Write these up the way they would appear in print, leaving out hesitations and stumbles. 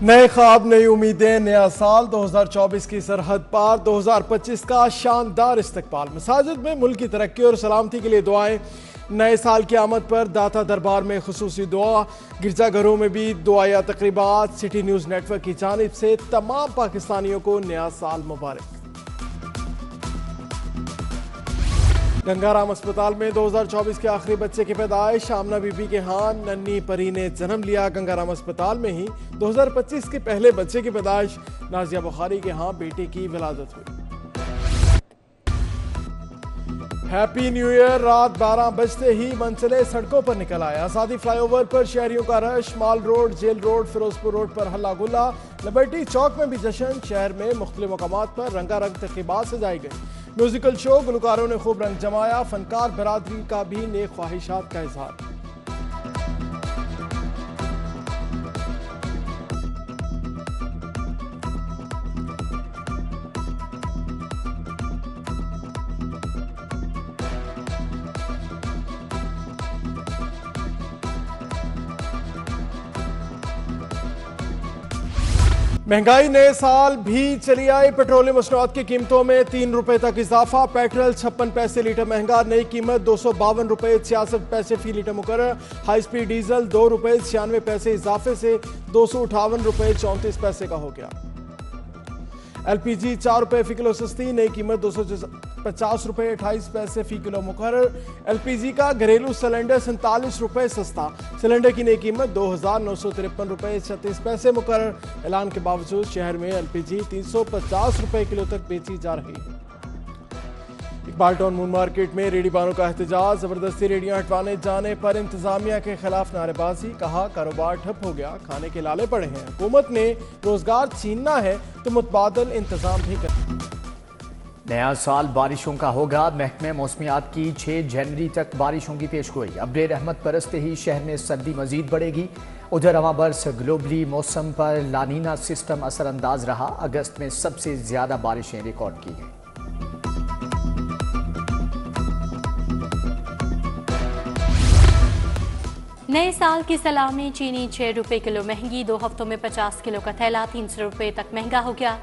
नए ख्वाब, नई उम्मीदें, नया साल 2024 की सरहद पार, 2025 का शानदार इस्तकबाल। मसाजिद में मुल्क की तरक्की और सलामती के लिए दुआएं। नए साल की आमद पर दाता दरबार में खुसूसी दुआ। गिरजाघरों में भी दुआया तकरीबात। सिटी न्यूज़ नेटवर्क की जानिब से तमाम पाकिस्तानियों को नया साल मुबारक। गंगाराम अस्पताल में 2024 के आखिरी बच्चे की पैदाइश। आमना बीबी के यहाँ नन्ही परी ने जन्म लिया। गंगाराम अस्पताल में ही 2025 के पहले बच्चे की पैदाइश। नाजिया बुखारी के यहाँ बेटे की विलादत हुई। Happy new year. रात 12 बजते ही मंचले सड़कों पर निकल आए। आजादी फ्लाईओवर पर शहरियों का rush. Mall Road, Jail Road, Firozpur road पर हल्ला गुल्ला। लिबर्टी चौक में भी जश्न। शहर में मुख्तलिफ मकामात पर रंगारंग तक़रीबात सजाई गई। म्यूजिकल शो, गुलकारों ने खूब रंग जमाया। फनकार बरादरी का भी नेक ख्वाहिशात का इजहार। महंगाई नए साल भी चली आई। पेट्रोलियम मसनूआत की कीमतों में 3 रुपए तक इजाफा। पेट्रोल 56 पैसे लीटर महंगा। नई कीमत 252 रुपए 66 पैसे फी लीटर मुकर्रर। हाई स्पीड डीजल 2 रुपए 96 पैसे इजाफे से 258 रुपए 34 पैसे का हो गया। LPG 4 रुपए फी किलो सस्ती। नई कीमत 250 रुपए 28 पैसे फी किलो मुकर्रर। LPG का घरेलू सिलेंडर 47 रुपए सस्ता। सिलेंडर की नई कीमत 2953 रुपए 36 पैसे मुकर्रर। ऐलान के बावजूद शहर में LPG 350 रुपए किलो तक बेची जा रही है। इकबाल टाउन मून मार्केट में रेहड़ीबानों का एहतजाज। जबरदस्ती रेहड़ियां हटवाने जाने पर इंतजामिया के खिलाफ नारेबाजी। कहा कारोबार ठप हो गया, खाने के लाले पड़े हैं। हुकूमत ने रोजगार छीनना है तो मुतबादल इंतजाम भी कर। नया साल बारिशों का होगा। महकमे मौसमियात की 6 जनवरी तक बारिशों की पेशगोई। अब्रे रहमत बरसते ही शहर में सर्दी मजीद बढ़ेगी। उधर हवा बरस ग्लोबली मौसम पर लानीना सिस्टम असरअंदाज रहा। अगस्त में सबसे ज्यादा बारिशें रिकॉर्ड की गई। नए साल की सलामी। चीनी 6 रुपए किलो महंगी। 2 हफ्तों में 50 किलो का थैला 300 रुपए तक महंगा हो गया।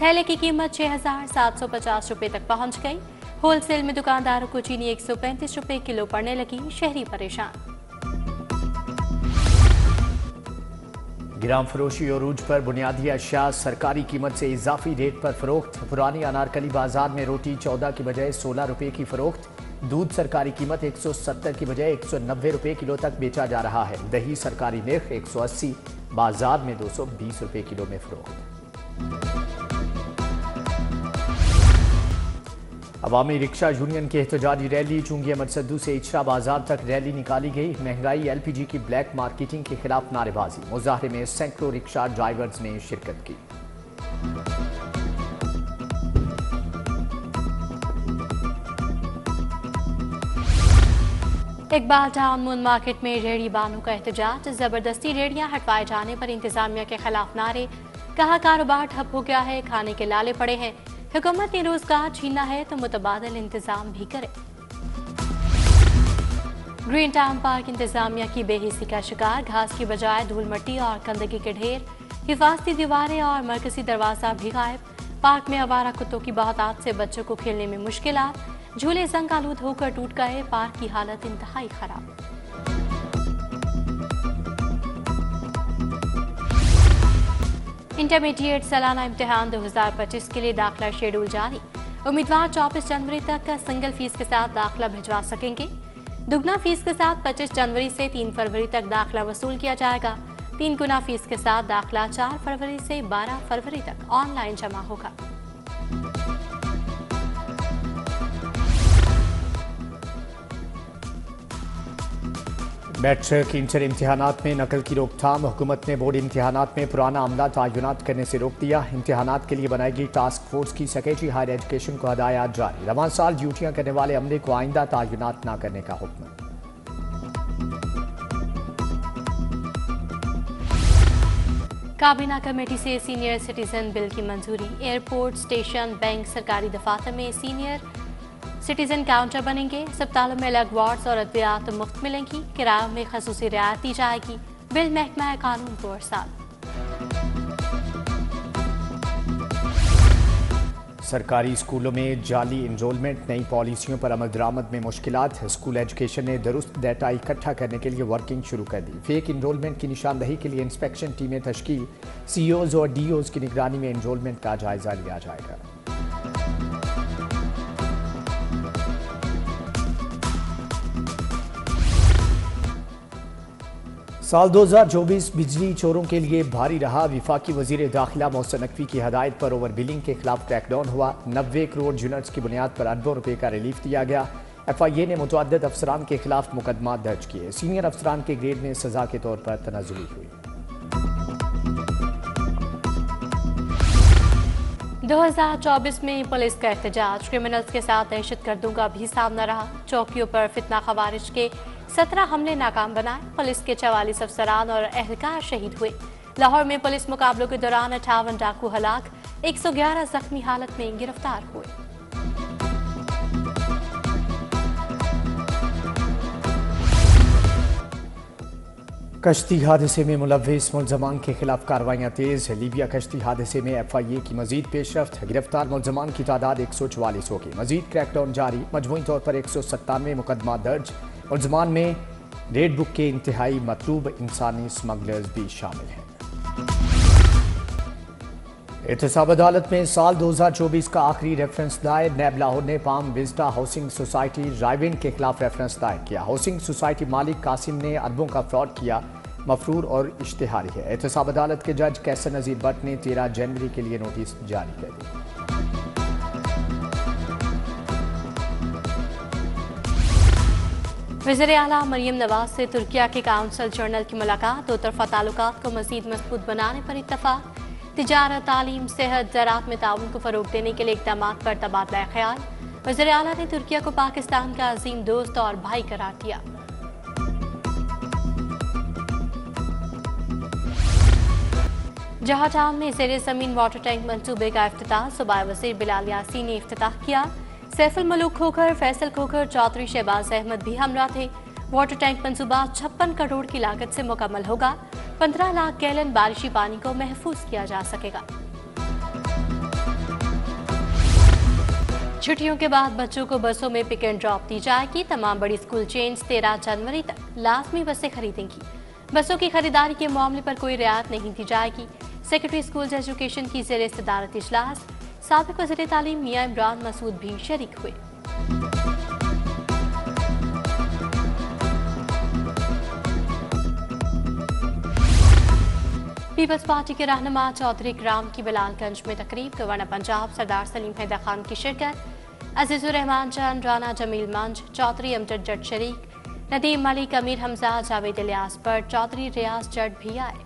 थैले की कीमत 6,750 रुपए तक पहुंच गई। होलसेल में दुकानदारों को चीनी 135 रुपए किलो पड़ने लगी। शहरी परेशान। गिराम फरोशी और रूज पर बुनियादी अशिया सरकारी कीमत से इजाफी रेट पर फरोख्त। पुरानी अनारकली बाजार में रोटी 14 की बजाय 16 रुपए की फरोख्त। दूध सरकारी कीमत 170 की बजाय 190 रुपए किलो तक बेचा जा रहा है। दही सरकारी निर्ख 180, बाजार में 220 रुपए किलो में फरोख्त। अवामी रिक्शा यूनियन की एहतजाजी रैली चुंगी अहमद सद्दू से इचरा बाजार तक रैली निकाली गई। महंगाई, LPG की ब्लैक मार्केटिंग के खिलाफ नारेबाजी। मुजाहरे में सैकड़ों रिक्शा ड्राइवर्स ने शिरकत की। इकबाल टाउन मून मार्केट में रेहड़ी बानों का एहतजाज। जबरदस्ती रेहड़ियां हटवाए जाने पर इंतजामिया के खिलाफ नारे। कहा कारोबार ठप हो गया है, खाने के लाले पड़े हैं। हुकूमत ने रोजगार छीनना है तो मुतबादल इंतजाम भी करे। ग्रीन टाउन पार्क इंतजामिया की बेहिसी का शिकार। घास की बजाय धूल मिट्टी और गंदगी के ढेर। हिफाजती दीवारें और मरकजी दरवाजा भी गायब। पार्क में आवारा कुत्तों की बहुतायत से बच्चों को खेलने में मुश्किलात। झूले जंग आलूद होकर टूट गए। पार्क की हालत इंतहाई खराब। इंटरमीडिएट सालाना इम्तिहान 2025 के लिए दाखिला शेड्यूल जारी। उम्मीदवार 24 जनवरी तक सिंगल फीस के साथ दाखिला भिजवा सकेंगे। दुगना फीस के साथ 25 जनवरी से 3 फरवरी तक दाखिला वसूल किया जाएगा। 3 गुना फीस के साथ दाखिला 4 फरवरी से 12 फरवरी तक ऑनलाइन जमा होगा। मैट्रिक इंटर इम्तिहानात में नकल की रोकथाम। हुकूमत ने बोर्ड इम्तिहानात में पुराना अमला तयनात करने से रोक दिया। इम्तिहानात के लिए बनाई गई टास्क फोर्स की सेक्रेटरी हायर एजुकेशन को हदायत जारी। रवां साल ड्यूटियां करने वाले अमले को आइंदा तयनात न करने का हुक्म। काबीना कमेटी से सीनियर सिटीजन बिल की मंजूरी। एयरपोर्ट, स्टेशन, बैंक, सरकारी दफातर में सीनियर सिटीजन काउंटर बनेंगे। अस्पतालों में अलग वार्ड्स और अद्वियात मुफ्त मिलेंगी। किरायों में खसूसी रियायत दी जाएगी। बिल महकमा कानून को अरसाल। सरकारी स्कूलों में जाली इनरोलमेंट, नई पॉलिसियों पर अमल दरामद में मुश्किलात। स्कूल एजुकेशन ने दुरुस्त डाटा इकट्ठा करने के लिए वर्किंग शुरू कर दी। फेक इनरोलमेंट की निशानदही के लिए इंस्पेक्शन टीमें तश्कील। सीईओज और डीओज की निगरानी में इनरोलमेंट का जायजा लिया जाएगा। साल 2024 बिजली चोरों के लिए भारी रहा। विफाकी वजीर दाखिला मोहसिन नकवी की हदायत पर ओवर बिलिंग के खिलाफ क्रैकडाउन हुआ। 90 करोड़ यूनिट्स की बुनियाद पर अरबों रुपए का रिलीफ दिया गया। FIA ने मुतअद्दिद अफसरान के खिलाफ मुकदमा दर्ज किए। सीनियर अफसरान के ग्रेड में सजा के तौर पर तनाजुली हुई। 2024 में पुलिस का एहतजाज, क्रिमिनल्स के साथ दहशतगर्दों का भी सामना रहा। चौकियों पर फितना खवारिज के 17 हमले नाकाम बनाए। पुलिस के 44 अफसरान और एहलकार शहीद हुए। लाहौर में पुलिस मुकाबलों के दौरान 58 डाकू हलाक, 111 जख्मी हालत में गिरफ्तार हुए। कश्ती हादसे में मुलव्विस मुल्जमान के खिलाफ कार्रवाइयां तेज। लीबिया कश्ती हादसे में FIA की मजीद पेशरफ्त। गिरफ्तार मुल्जमान की तादाद 144 होगी। मजीद क्रैकडाउन जारी। मजमूई तौर पर 197 मुकदमा दर्ज। मुल्जमान में रेड बुक के इंतहाई मतलूब इंसानी स्मगलर्स भी शामिल हैं। एहतसाब अदालत में साल 2024 का आखिरी रेफरेंस दायर। नैब लाहौर ने palm Vista housing society Raiwind के खिलाफ रेफरेंस दायर किया। हाउसिंग सोसाइटी मालिक कासिम ने अरबों का फ्रॉड किया, मफरूर और इश्तिहारी है। एहतसाब अदालत के जज कैसर नजीर भट्ट ने 13 जनवरी के लिए नोटिस जारी कर दी। वज़ीर आला मरियम नवाज से तुर्किया के काउंसल जनरल की मुलाकात। दो तरफा ताल्लुकात को मजीद मजबूत बनाने पर इत्तफाक। तिजारत, तालीम, सेहत, ज़राअत में ताउन को फ़रोग देने के लिए इक़दाम पर तबादला ख्याल। वज़ीर आला ने तुर्किया को पाकिस्तान का अजीम दोस्त और भाई करार दिया। जहाटाउन में ज़ेरे ज़मीन वाटर टैंक मंसूबे का इफ्तिताह। सूबाई वज़ीर बिलाल यासीन ने इफ्तिताह किया। सैफुल मलूक खोखर, फैसल खोखर, चौधरी शहबाज अहमद भी हमरा थे। वाटर टैंक मंसूबा 56 करोड़ की लागत से मुकम्मल होगा। 15 लाख गैलन बारिशी पानी को महफूज किया जा सकेगा। छुट्टियों के बाद बच्चों को बसों में पिक एंड ड्रॉप दी जाएगी। तमाम बड़ी स्कूल चेन्स 13 जनवरी तक लाजमी बसें खरीदेंगी। बसों की खरीदारी के मामले पर कोई रियायत नहीं दी जाएगी। सेक्रेटरी स्कूल्स एजुकेशन की ज़ेरे सदारत इजलास। साबिक वज़ीर तालीम मियां इमरान मसूद भी शरीक हुए। पीपल्स पार्टी के रहनुमा चौधरी इकराम की बिलालगंज में तकरीब। गवर्नर पंजाब सरदार सलीम हैदर खान की शिरकत। अजीजुर रहमान चंद, राना जमील मंज, चौधरी अमजद जट शरीक, नदीम मलिक, अमीर हमजा, जावेद इलियास भट्ट, चौधरी रियाज जट भी आए।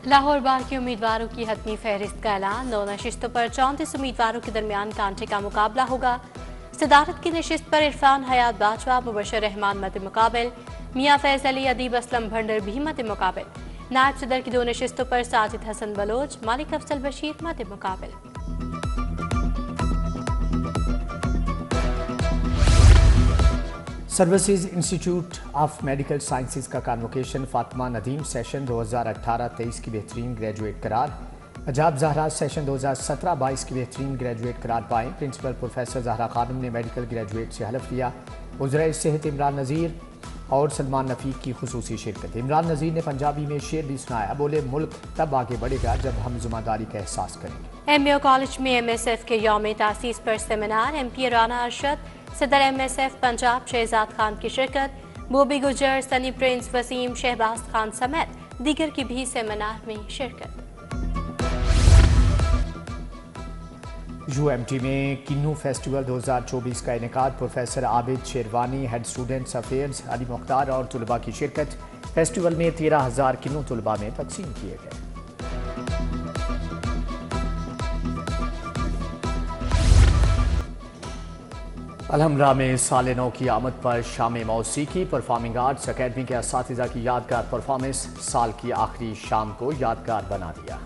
लाहौर बार के उम्मीदवारों की हतमी फहरिस्त का ऐलान। 9 नशिस्तों पर 34 उम्मीदवारों के दरमियान कांटे का मुकाबला होगा। सदारत की नशिस्त पर इरफान हयात बाजवा, मुबशर रहमान मद मुकाबिल। मियाँ फैज अली, अदीब असलम भंडर भी मद मुकाबिल। नायब सदर की 2 नशिस्तों पर साजिद हसन बलोच, मालिक अफजल बशीर मद मुकाबिल। Services Institute of Medical Sciences का कन्वोकेशन। फातिमा नदीम सेशन 2018-23 की बेहतरीन ग्रेजुएट करार। अजाब जहरा सेशन 2017-22 की बेहतरीन ग्रेजुएट करार पाए। प्रिंसिपल प्रोफेसर जहरा खानम ने मेडिकल ग्रेजुएट से हलफ लिया। वज़ीर सेहत इमरान नज़ीर और सलमान नफ़ीक की खुसूसी शिरकत। इमरान नज़ीर ने पंजाबी में शेर भी सुनाया। बोले, मुल्क तब आगे बढ़ेगा जब हम जिम्मेदारी का एहसास करेंगे। MAO कॉलेज में MSF के यौम तासीस पर सेमिनार। MP राना अरशद, सदर MSF पंजाब शहजाद खान की शिरकत। बोबी गुजर, सनी प्रिंस, वसीम, शहबाज खान समेत दीगर की भी सेमिनार में शिरकत। UMT में किन्नू फेस्टिवल 2024 का इनेकाद। Professor Abid Sherwani, head students affairs, Ali Mukhtar और तुलबा की शिरकत। फेस्टिवल में 13,000 किन्नू तुलबा में तकसीम किए गए। अलहमरा में साल नौ की आमद पर शाम मौसीकी। परफॉर्मिंग आर्ट्स अकेडमी के असातिज़ा की यादगार परफॉर्मेंस साल की आखिरी शाम को यादगार बना दिया।